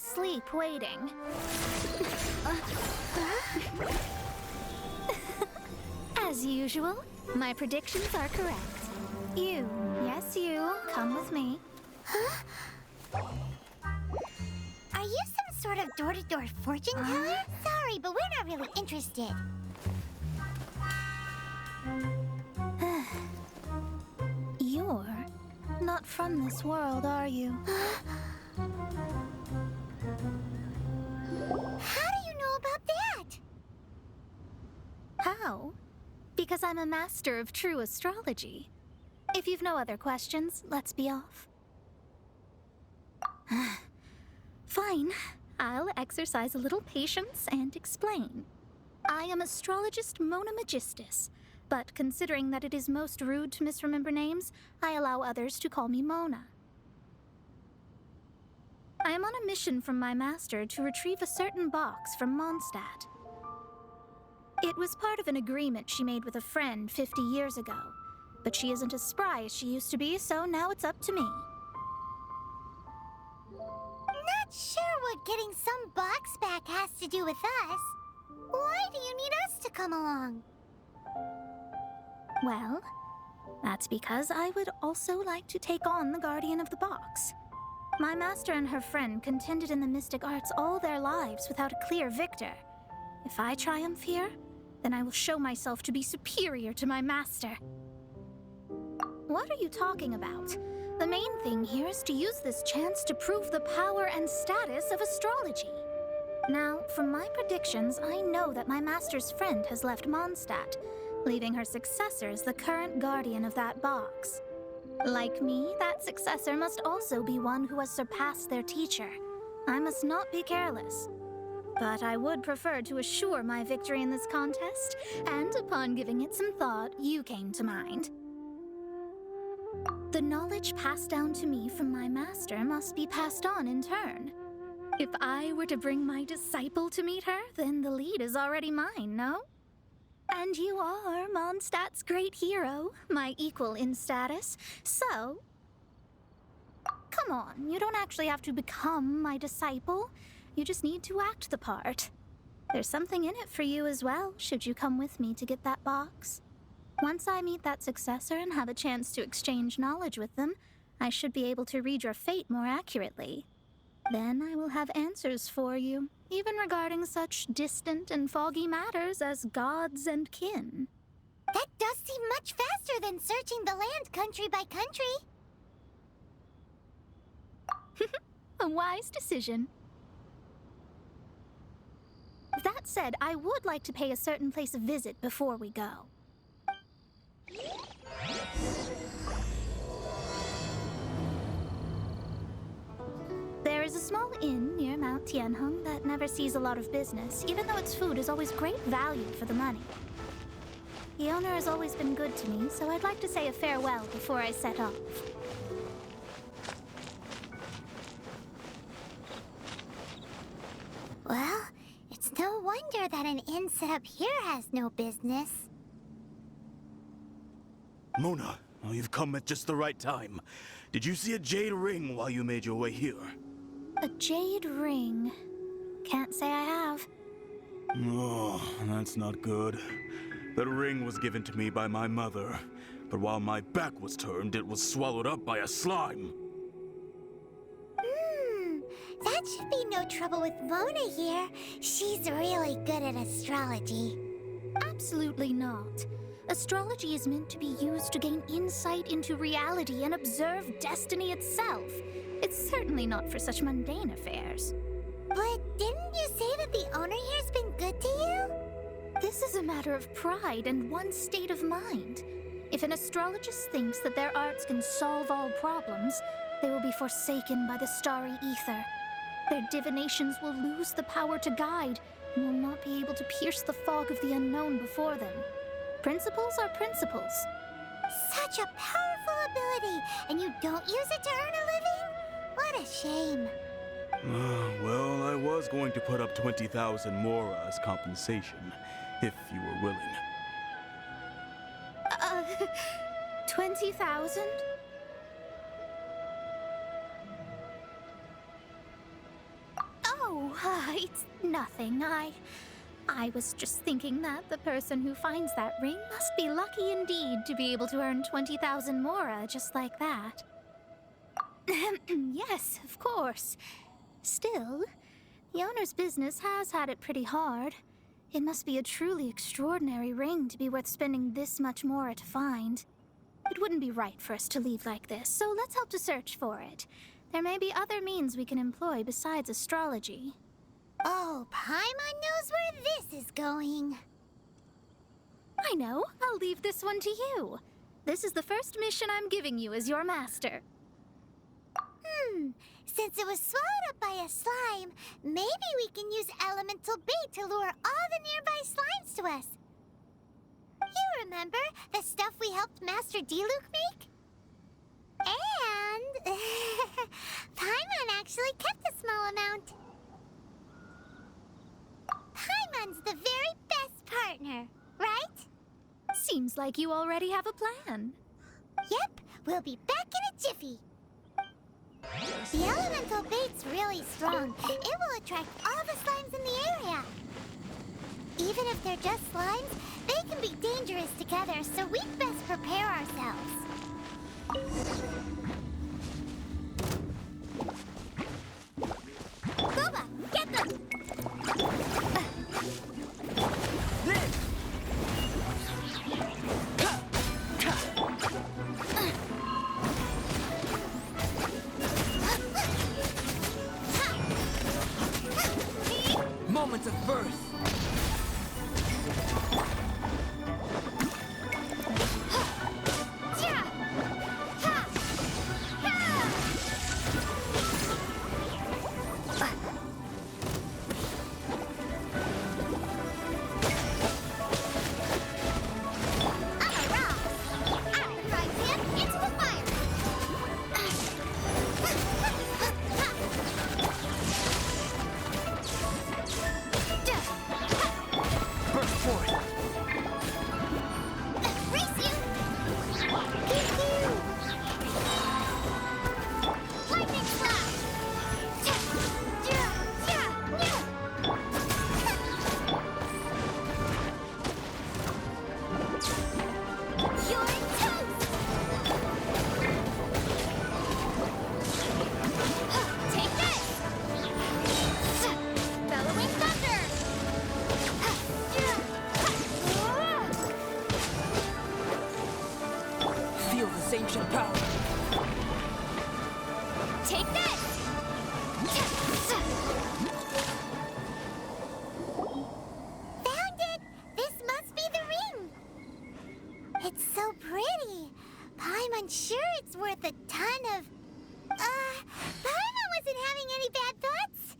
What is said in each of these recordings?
asleep waiting. As usual, my predictions are correct. You, yes you, come with me. Are you some sort of door-to-door fortune teller? Sorry, but we're not really interested. You're not from this world, are you? How do you know about that? How? Because I'm a master of true astrology. If you've no other questions, let's be off. Fine. I'll exercise a little patience and explain. I am astrologist Mona Magistus, but considering that it is most rude to misremember names, I allow others to call me Mona. I am on a mission from my master to retrieve a certain box from Mondstadt. It was part of an agreement she made with a friend 50 years ago, but she isn't as spry as she used to be, so now it's up to me. Not sure what getting some box back has to do with us. Why do you need us to come along? Well, that's because I would also like to take on the Guardian of the Box. My master and her friend contended in the mystic arts all their lives without a clear victor. If I triumph here, then I will show myself to be superior to my master. What are you talking about? The main thing here is to use this chance to prove the power and status of astrology. Now, from my predictions, I know that my master's friend has left Mondstadt, leaving her successor as the current guardian of that box. Like me, that successor must also be one who has surpassed their teacher. I must not be careless. But I would prefer to assure my victory in this contest, and upon giving it some thought, you came to mind. The knowledge passed down to me from my master must be passed on in turn. If I were to bring my disciple to meet her, then the lead is already mine, no? And you are Mondstadt's great hero, my equal in status, so... Come on, you don't actually have to become my disciple. You just need to act the part. There's something in it for you as well, should you come with me to get that box. Once I meet that successor and have a chance to exchange knowledge with them, I should be able to read your fate more accurately. Then I will have answers for you, even regarding such distant and foggy matters as gods and kin. That does seem much faster than searching the land country by country. A wise decision. That said, I would like to pay a certain place a visit before we go. There is a small inn near Mount Tianheng that never sees a lot of business, even though its food is always great value for the money. The owner has always been good to me, so I'd like to say a farewell before I set off. Well, it's no wonder that an inn set up here has no business. Mona, oh, you've come at just the right time. Did you see a jade ring while you made your way here? A jade ring? Can't say I have. Oh, that's not good. The ring was given to me by my mother, but while my back was turned, it was swallowed up by a slime. That should be no trouble with Mona here. She's really good at astrology. Absolutely not. Astrology is meant to be used to gain insight into reality and observe destiny itself. It's certainly not for such mundane affairs. But didn't you say that the owner here's been good to you? This is a matter of pride and one's state of mind. If an astrologist thinks that their arts can solve all problems, they will be forsaken by the starry ether. Their divinations will lose the power to guide and will not be able to pierce the fog of the unknown before them. Principles are principles. Such a powerful ability, and you don't use it to earn a living? What a shame. Well, I was going to put up 20,000 more as compensation, if you were willing. 20,000? It's nothing. I was just thinking that the person who finds that ring must be lucky indeed to be able to earn 20,000 mora just like that. Yes, of course. Still, the owner's business has had it pretty hard. It must be a truly extraordinary ring to be worth spending this much mora to find. It wouldn't be right for us to leave like this, so let's help to search for it. There may be other means we can employ besides astrology. Oh, Paimon knows where this is going. I know. I'll leave this one to you. This is the first mission I'm giving you as your master. Since it was swallowed up by a slime, maybe we can use elemental bait to lure all the nearby slimes to us. You remember the stuff we helped Master Diluc make? And Paimon actually kept a small amount. Paimon's the very best partner, right? Seems like you already have a plan. Yep, we'll be back in a jiffy. The elemental bait's really strong. It will attract all the slimes in the area. Even if they're just slimes, they can be dangerous together, so we'd best prepare ourselves. Boba, get them! Moments of birth. Ancient power. Take this! Found it! This must be the ring! It's so pretty. Paimon's sure it's worth a ton of... Paimon wasn't having any bad thoughts?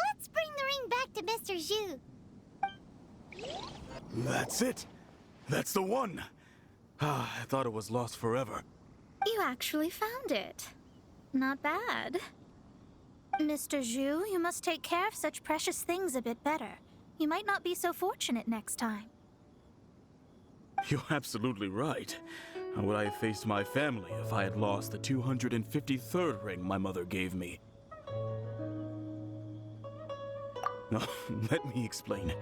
Let's bring the ring back to Mr. Zhu. That's it. That's the one. I thought it was lost forever. You actually found it. Not bad. Mr. Zhu, you must take care of such precious things a bit better. You might not be so fortunate next time. You're absolutely right. How would I have faced my family if I had lost the 253rd ring my mother gave me? No, let me explain.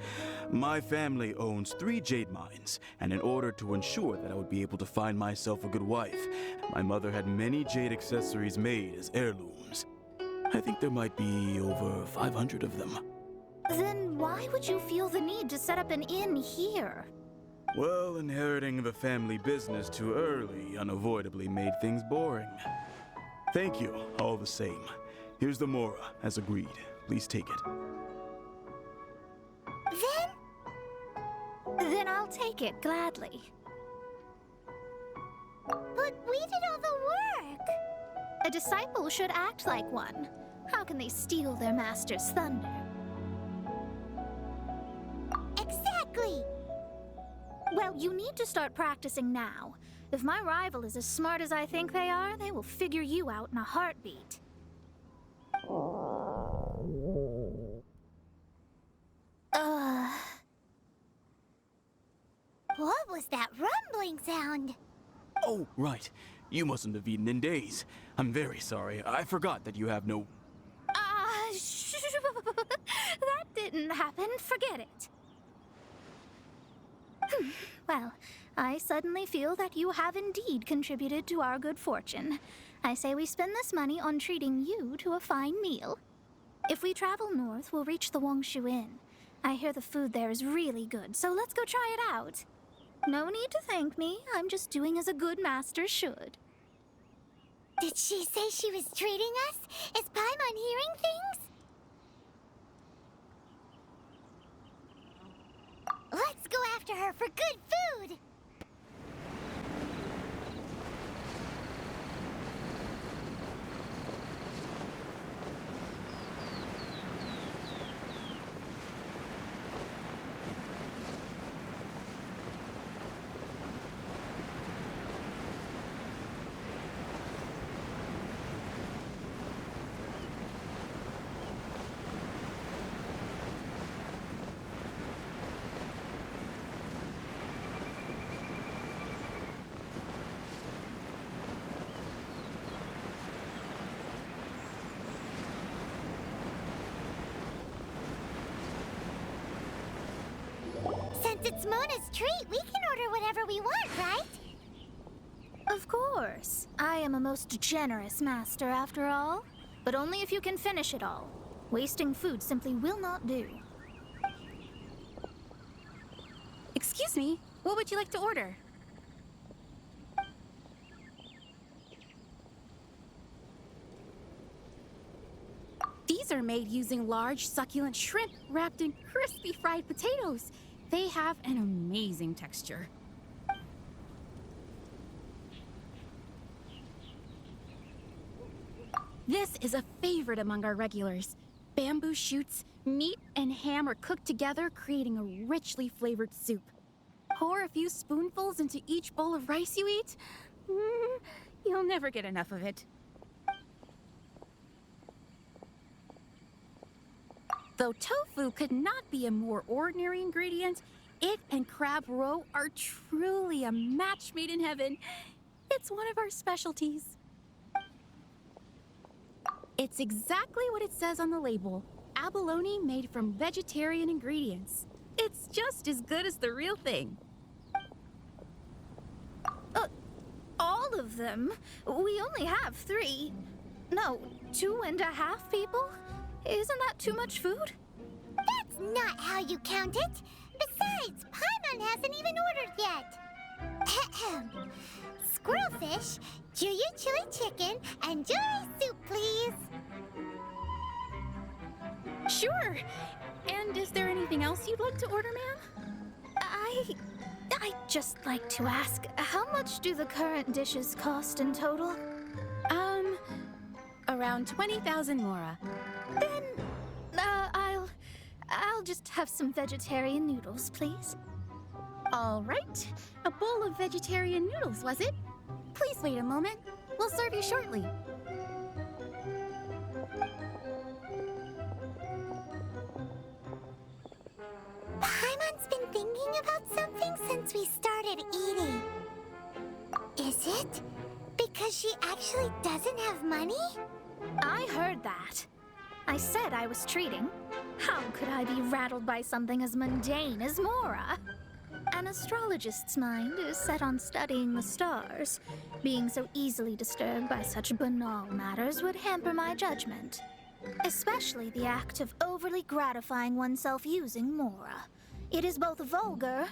My family owns 3 jade mines, and in order to ensure that I would be able to find myself a good wife, my mother had many jade accessories made as heirlooms. I think there might be over 500 of them. Then why would you feel the need to set up an inn here? Well, inheriting the family business too early unavoidably made things boring. Thank you, all the same. Here's the mora, as agreed. Please take it. Then I'll take it gladly. But we did all the work. A disciple should act like one. How can they steal their master's thunder? Exactly. Well, you need to start practicing now. If my rival is as smart as I think they are, they will figure you out in a heartbeat. What was that rumbling sound? Oh, right. You mustn't have eaten in days. I'm very sorry. I forgot that you have no... didn't happen, forget it. Well, I suddenly feel that you have indeed contributed to our good fortune. I say we spend this money on treating you to a fine meal. If we travel north, we'll reach the Wongshu Inn. I hear the food there is really good, so let's go try it out. No need to thank me. I'm just doing as a good master should. Did she say she was treating us? Is Paimon hearing things? Let's go after her for good food! Since it's Mona's treat, we can order whatever we want, right? Of course. I am a most generous master, after all. But only if you can finish it all. Wasting food simply will not do. Excuse me, what would you like to order? These are made using large, succulent shrimp wrapped in crispy fried potatoes. They have an amazing texture. This is a favorite among our regulars. Bamboo shoots, meat, and ham are cooked together, creating a richly flavored soup. Pour a few spoonfuls into each bowl of rice you eat. You'll never get enough of it. Though tofu could not be a more ordinary ingredient, it and crab roe are truly a match made in heaven. It's one of our specialties. It's exactly what it says on the label. Abalone made from vegetarian ingredients. It's just as good as the real thing. All of them? We only have 3. No, 2.5 people? Isn't that too much food? That's not how you count it. Besides, Paimon hasn't even ordered yet. Squirrelfish, Juyu chili chicken, and Juri soup, please. Sure. And is there anything else you'd like to order, ma'am? I'd just like to ask, how much do the current dishes cost in total? Around 20,000 mora. Then, I'll just have some vegetarian noodles, please. All right. A bowl of vegetarian noodles, was it? Please wait a moment. We'll serve you shortly. Paimon's been thinking about something since we started eating. Is it because she actually doesn't have money? I heard that. I said I was treating. How could I be rattled by something as mundane as Mora? An astrologist's mind is set on studying the stars. Being so easily disturbed by such banal matters would hamper my judgment. Especially the act of overly gratifying oneself using Mora. It is both vulgar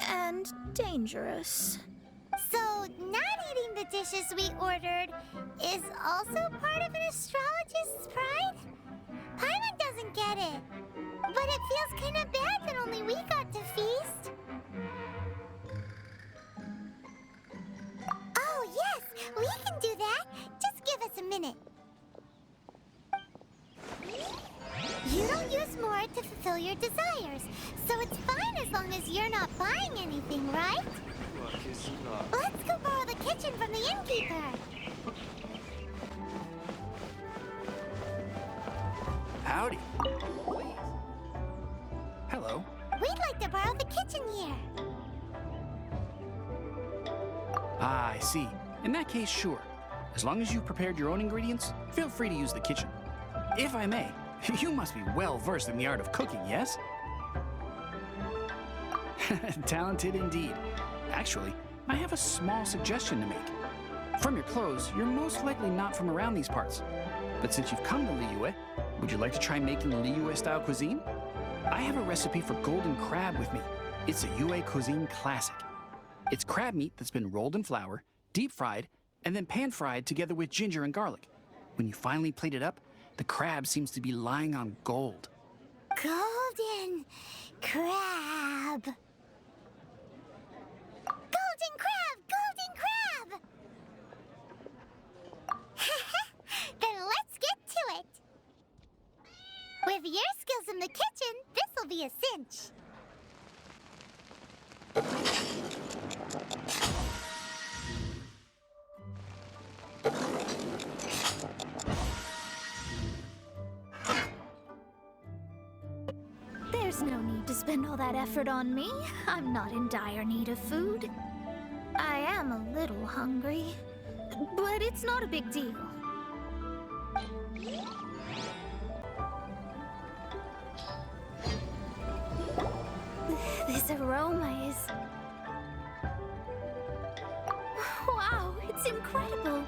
and dangerous. So, not eating the dishes we ordered is also part of an astrologist's pride? Paimon doesn't get it. But it feels kind of bad that only we got to feast. Oh, yes, we can do that. Just give us a minute. You don't use more to fulfill your desires, so it's fine as long as you're not buying anything, right? Let's go borrow the kitchen from the innkeeper. Howdy. Hello. We'd like to borrow the kitchen here. Ah, I see. In that case, sure. As long as you've prepared your own ingredients, feel free to use the kitchen. If I may, you must be well versed in the art of cooking, yes? Talented indeed. Actually, I have a small suggestion to make. From your clothes, you're most likely not from around these parts. But since you've come to Liyue, would you like to try making Liyue-style cuisine? I have a recipe for golden crab with me. It's a Yue cuisine classic. It's crab meat that's been rolled in flour, deep fried, and then pan fried together with ginger and garlic. When you finally plate it up, the crab seems to be lying on gold. Golden crab. Golden crab! Golden crab! Then let's get to it. With your skills in the kitchen, this'll be a cinch. There's no need to spend all that effort on me. I'm not in dire need of food. I am a little hungry, but it's not a big deal. This aroma is... Wow, it's incredible.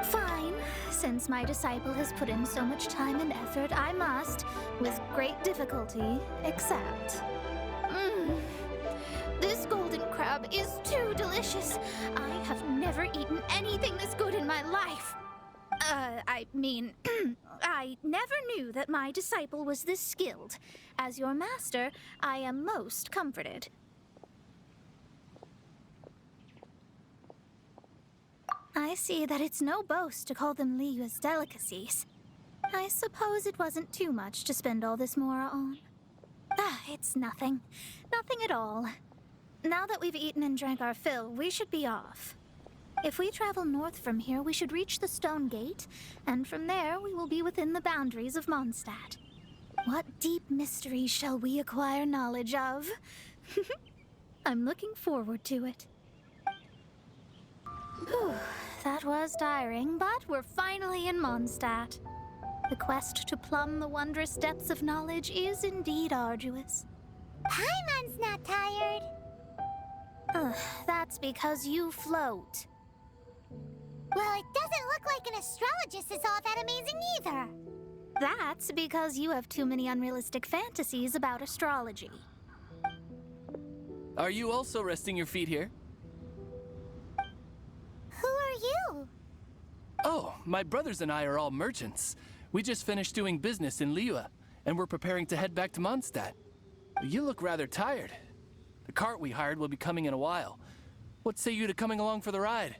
Fine. Since my disciple has put in so much time and effort, I must, with great difficulty, accept. This golden crab is too delicious. I have never eaten anything this good in my life. I mean, I never knew that my disciple was this skilled. As your master, I am most comforted. I see that it's no boast to call them Liyue's delicacies. I suppose it wasn't too much to spend all this mora on. It's nothing. Nothing at all. Now that we've eaten and drank our fill, we should be off. If we travel north from here, we should reach the Stone Gate, and from there we will be within the boundaries of Mondstadt. What deep mystery shall we acquire knowledge of? I'm looking forward to it. Whew, that was tiring, but we're finally in Mondstadt. The quest to plumb the wondrous depths of knowledge is indeed arduous. Paimon's not tired. That's because you float. Well, it doesn't look like an astrologist is all that amazing either. That's because you have too many unrealistic fantasies about astrology. Are you also resting your feet here? Who are you? Oh, my brothers and I are all merchants. We just finished doing business in Liyue, and we're preparing to head back to Mondstadt. You look rather tired. The cart we hired will be coming in a while. What say you to coming along for the ride?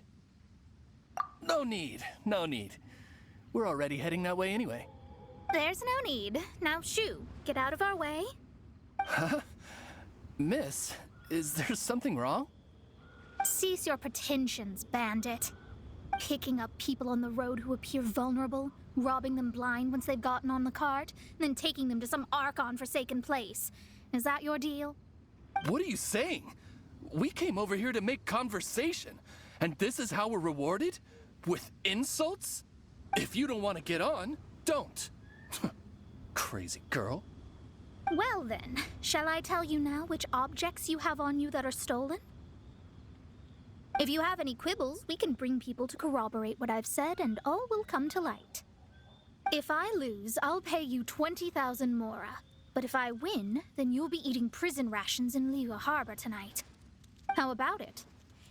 No need, no need. We're already heading that way anyway. There's no need. Now shoo, get out of our way. Huh? Miss, is there something wrong? Cease your pretensions, bandit. Picking up people on the road who appear vulnerable, robbing them blind once they've gotten on the cart, and then taking them to some Archon-forsaken place. Is that your deal? What are you saying? We came over here to make conversation, and this is how we're rewarded? With insults? If you don't want to get on, don't. Crazy girl. Well then, shall I tell you now which objects you have on you that are stolen? If you have any quibbles, we can bring people to corroborate what I've said, and all will come to light. If I lose, I'll pay you 20,000 mora. But if I win, then you'll be eating prison rations in Liyue Harbor tonight. How about it?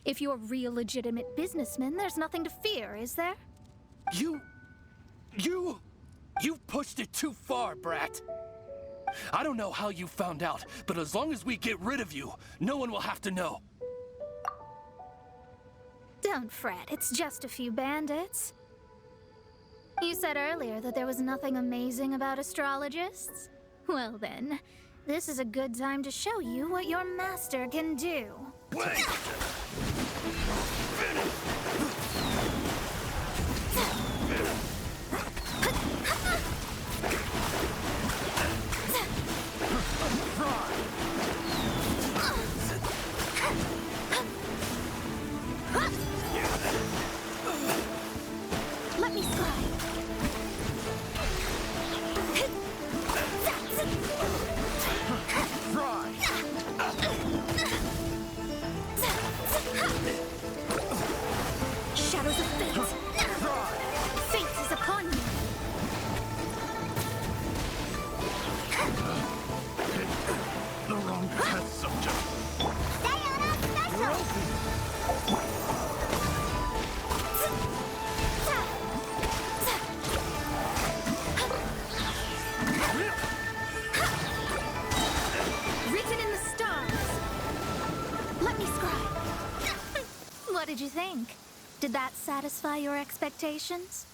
If you're real legitimate businessmen, there's nothing to fear, is there? You pushed it too far, brat. I don't know how you found out, but as long as we get rid of you, no one will have to know. Don't fret, it's just a few bandits. You said earlier that there was nothing amazing about astrologists? Well then, this is a good time to show you what your master can do. Wait! you think? Did that satisfy your expectations?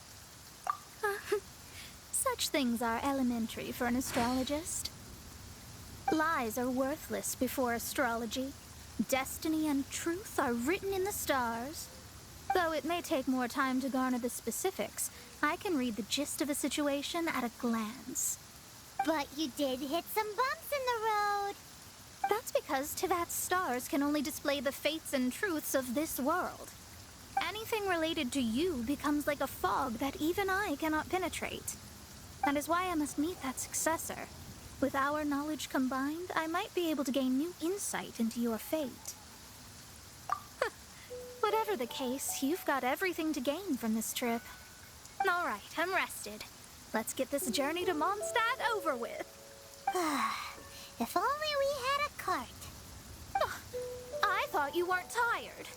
Such things are elementary for an astrologist. Lies are worthless before astrology. Destiny and truth are written in the stars. Though it may take more time to garner the specifics, I can read the gist of a situation at a glance. But you did hit some bumps in the road. That's because Tivat's stars can only display the fates and truths of this world. Anything related to you becomes like a fog that even I cannot penetrate. That is why I must meet that successor. With our knowledge combined, I might be able to gain new insight into your fate. Whatever the case, you've got everything to gain from this trip. All right, I'm rested. Let's get this journey to Mondstadt over with. If only we had a cart. I thought you weren't tired.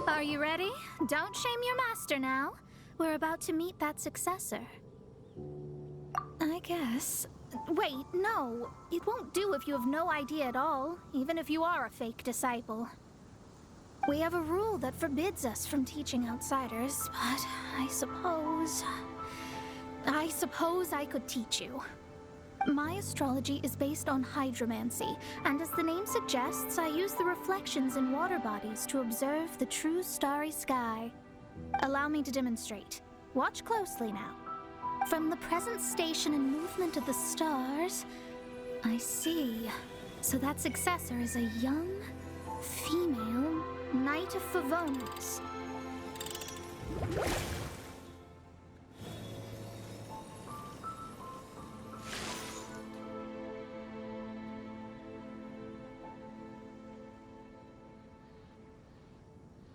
Are you ready? Don't shame your master now. We're about to meet that successor. I guess. Wait, no. It won't do if you have no idea at all, even if you are a fake disciple. We have a rule that forbids us from teaching outsiders, but I suppose I could teach you. My astrology is based on hydromancy, and as the name suggests, I use the reflections in water bodies to observe the true starry sky. Allow me to demonstrate. Watch closely now. From the present station and movement of the stars, I see. So that successor is a young, female Knight of Favonius.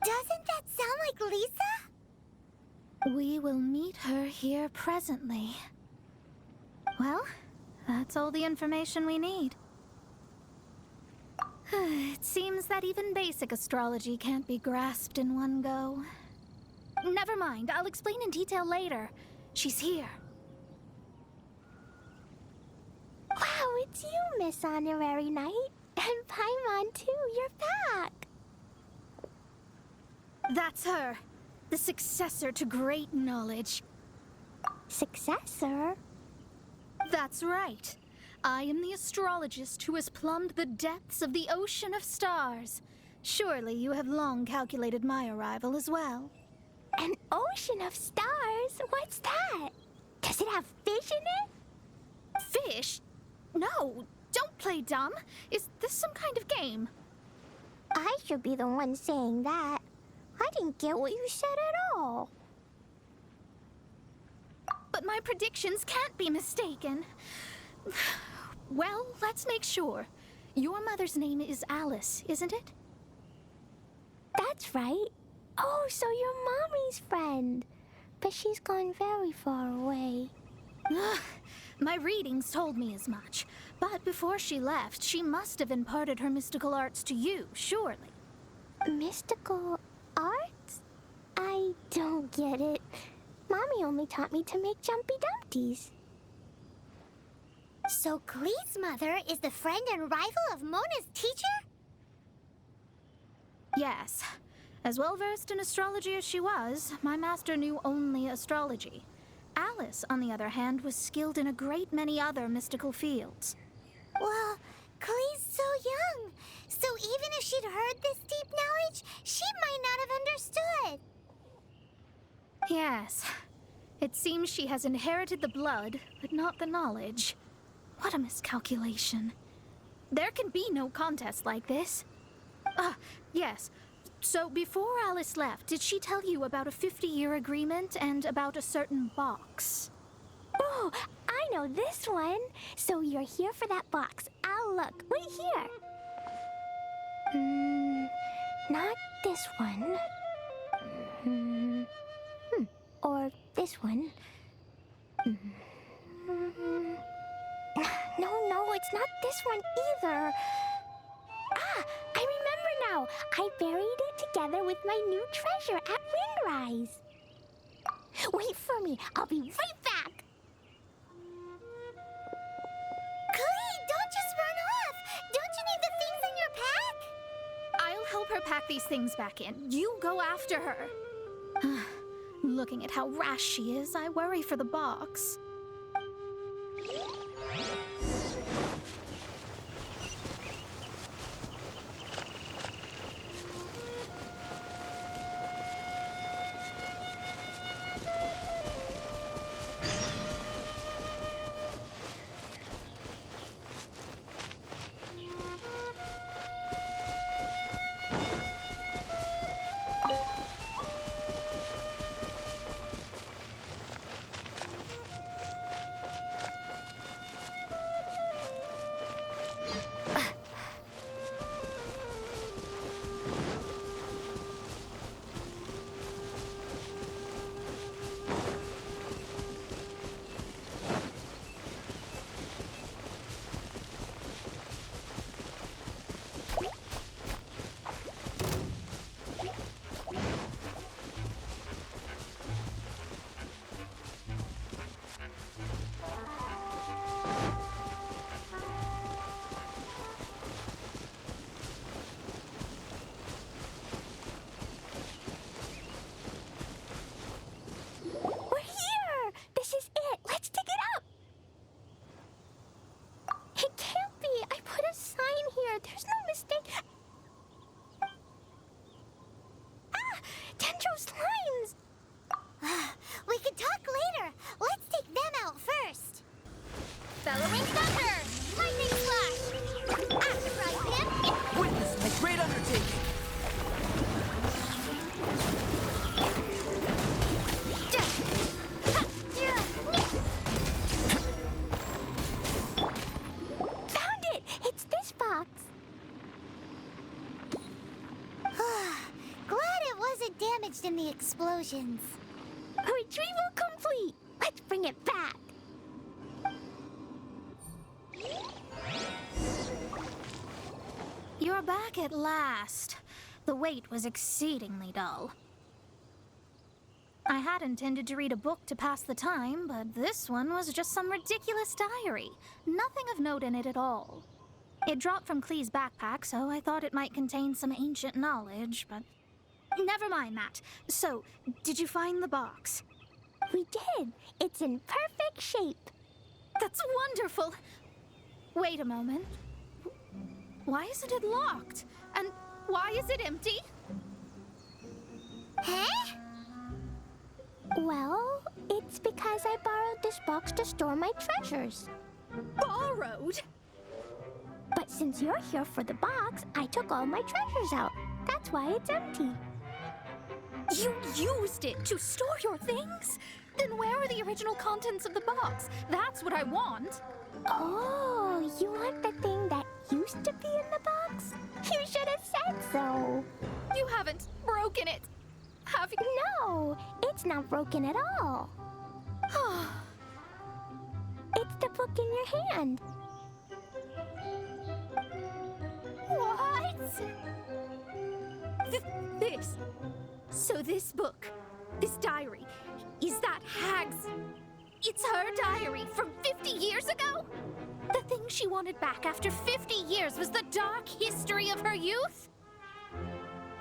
Doesn't that sound like Lisa? We will meet her here presently. Well, that's all the information we need. It seems that even basic astrology can't be grasped in one go. Never mind, I'll explain in detail later. She's here. Wow, it's you, Miss Honorary Knight. And Paimon, too, you're back. That's her. The successor to great knowledge. Successor? That's right. I am the astrologist who has plumbed the depths of the ocean of stars. Surely you have long calculated my arrival as well. An ocean of stars? What's that? Does it have fish in it? Fish? No, don't play dumb. Is this some kind of game? I should be the one saying that. I didn't get what you said at all. But my predictions can't be mistaken. Well, let's make sure. Your mother's name is Alice, isn't it? That's right. Oh, so you're Mommy's friend. But she's gone very far away. My readings told me as much. But before she left, she must have imparted her mystical arts to you, surely. Mystical arts? I don't get it. Mommy only taught me to make Jumpy Dumpties. So Klee's mother is the friend and rival of Mona's teacher? Yes. As well-versed in astrology as she was, my master knew only astrology. Alice, on the other hand, was skilled in a great many other mystical fields. Well, Klee's so young. So even if she'd heard this deep knowledge, she might not have understood. Yes. It seems she has inherited the blood, but not the knowledge. What a miscalculation. There can be no contest like this. Yes. So before Alice left, did she tell you about a 50-year agreement and about a certain box? Oh, I know this one. So you're here for that box. I'll look. Wait here. Not this one. Or this one. No, it's not this one either. Ah, I remember now. I buried it together with my new treasure at Windrise. Wait for me. I'll be right back. Klee, don't just run off. Don't you need the things in your pack? I'll help her pack these things back in. You go after her. Looking at how rash she is, I worry for the box. Bellowing thunder! Lightning flash! Active right hand! Witness my great undertaking! Found it! It's this box. Glad it wasn't damaged in the explosions. Retrieval complete! Let's bring it back! You're back at last. The wait was exceedingly dull. I had intended to read a book to pass the time, but this one was just some ridiculous diary. Nothing of note in it at all. It dropped from Klee's backpack, so I thought it might contain some ancient knowledge, but... Never mind that. So, did you find the box? We did. It's in perfect shape. That's wonderful! Wait a moment. Why isn't it locked? And why is it empty? Huh? Well, it's because I borrowed this box to store my treasures. Borrowed? But since you're here for the box, I took all my treasures out. That's why it's empty. You used it to store your things? Then where are the original contents of the box? That's what I want. Oh, you want the thing that used to be in the box? You should have said so. You haven't broken it, have you? No, it's not broken at all. It's the book in your hand. What? This. So this book, this diary, is that Hag's... It's her diary from 50 years ago? The thing she wanted back after 50 years was the dark history of her youth?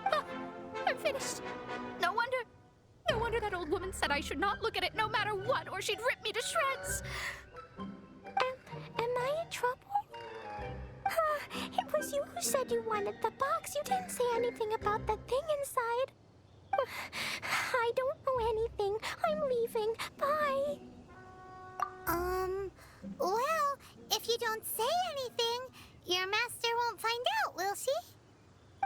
Huh, I'm finished. No wonder that old woman said I should not look at it no matter what, or she'd rip me to shreds. Am I in trouble? It was you who said you wanted the box. You didn't say anything about the thing inside. I don't know anything. I'm leaving. Bye. Well, if you don't say anything, your master won't find out, will she?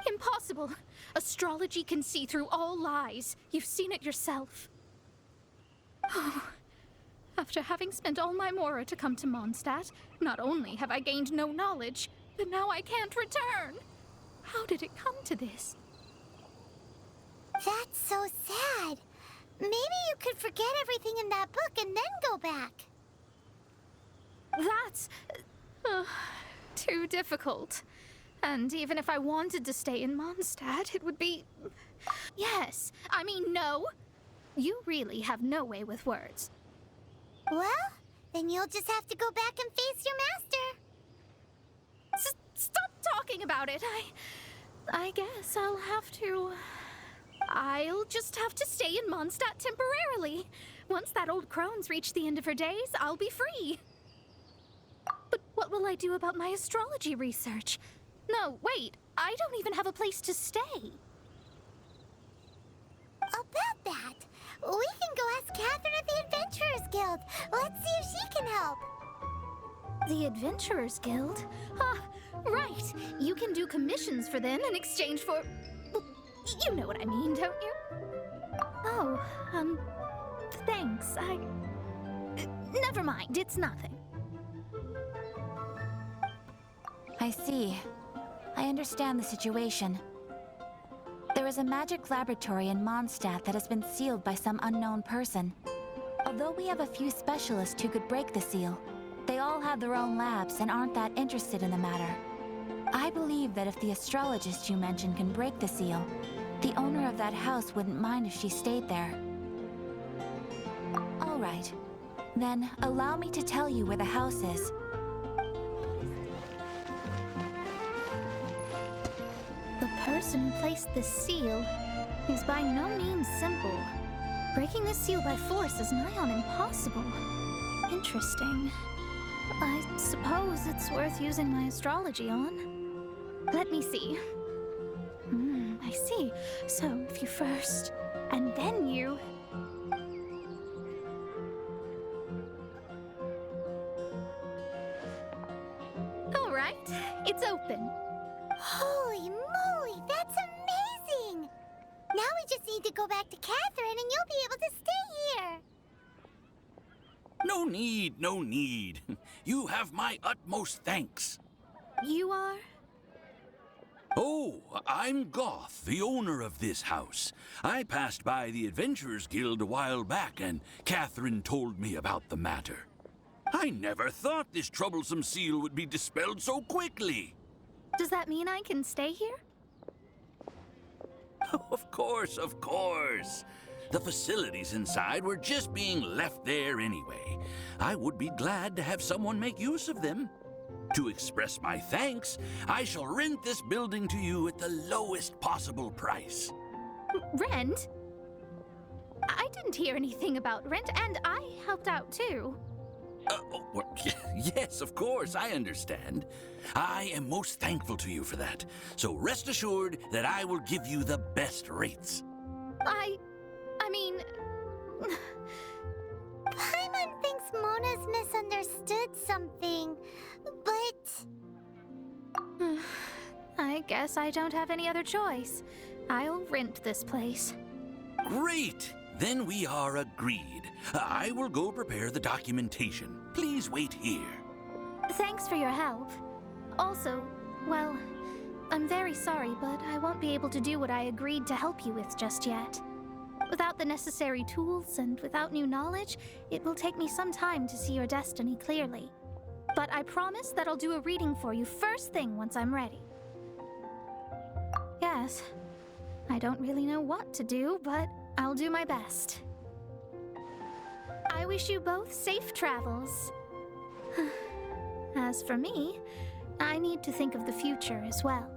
Impossible. Astrology can see through all lies. You've seen it yourself. Oh. After having spent all my mora to come to Mondstadt, not only have I gained no knowledge, but now I can't return. How did it come to this? That's so sad. Maybe you could forget everything in that book and then go back. That's... too difficult. And even if I wanted to stay in Mondstadt, it would be... Yes, I mean no. You really have no way with words. Well, then you'll just have to go back and face your master. Stop talking about it. I guess I'll just have to stay in Mondstadt temporarily. Once that old crone's reached the end of her days, I'll be free. But what will I do about my astrology research? No, wait, I don't even have a place to stay. About that, we can go ask Catherine at the Adventurers Guild. Let's see if she can help. The Adventurers Guild? Ah, right. You can do commissions for them in exchange for... well, you know what I mean, don't you? Oh, thanks. Never mind, it's nothing. I see. I understand the situation. There is a magic laboratory in Mondstadt that has been sealed by some unknown person. Although we have a few specialists who could break the seal, they all have their own labs and aren't that interested in the matter. I believe that if the astrologist you mentioned can break the seal, the owner of that house wouldn't mind if she stayed there. All right. Then, allow me to tell you where the house is. The person who placed the seal is by no means simple. Breaking the seal by force is nigh on impossible. Interesting. I suppose it's worth using my astrology on. Let me see. I see. So, if you first, and then you... All right, it's open. Holy moly, that's amazing! Now we just need to go back to Catherine and you'll be able to stay here. No need, no need. You have my utmost thanks. You are? Oh, I'm Goth, the owner of this house. I passed by the Adventurers Guild a while back, and Catherine told me about the matter. I never thought this troublesome seal would be dispelled so quickly. Does that mean I can stay here? Of course, of course. The facilities inside were just being left there anyway. I would be glad to have someone make use of them. To express my thanks, I shall rent this building to you at the lowest possible price. Rent? I didn't hear anything about rent, and I helped out too. Yes, of course, I understand. I am most thankful to you for that. So rest assured that I will give you the best rates. I mean... Paimon thinks Mona's misunderstood something, but... I guess I don't have any other choice. I'll rent this place. Great! Then we are agreed. I will go prepare the documentation. Please wait here. Thanks for your help. Also, well, I'm very sorry, but I won't be able to do what I agreed to help you with just yet. Without the necessary tools and without new knowledge, it will take me some time to see your destiny clearly. But I promise that I'll do a reading for you first thing once I'm ready. Yes, I don't really know what to do, but I'll do my best. I wish you both safe travels. As for me, I need to think of the future as well.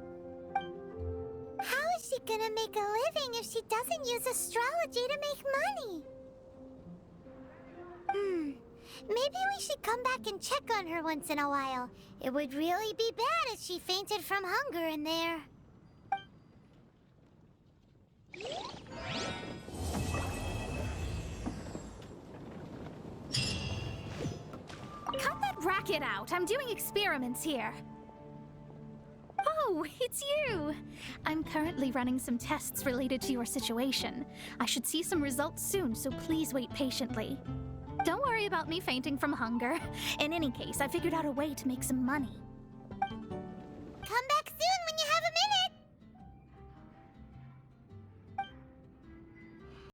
How is she gonna make a living if she doesn't use astrology to make money? Maybe we should come back and check on her once in a while. It would really be bad if she fainted from hunger in there. Cut that racket out! I'm doing experiments here. Oh, it's you! I'm currently running some tests related to your situation. I should see some results soon, so please wait patiently. Don't worry about me fainting from hunger. In any case, I figured out a way to make some money.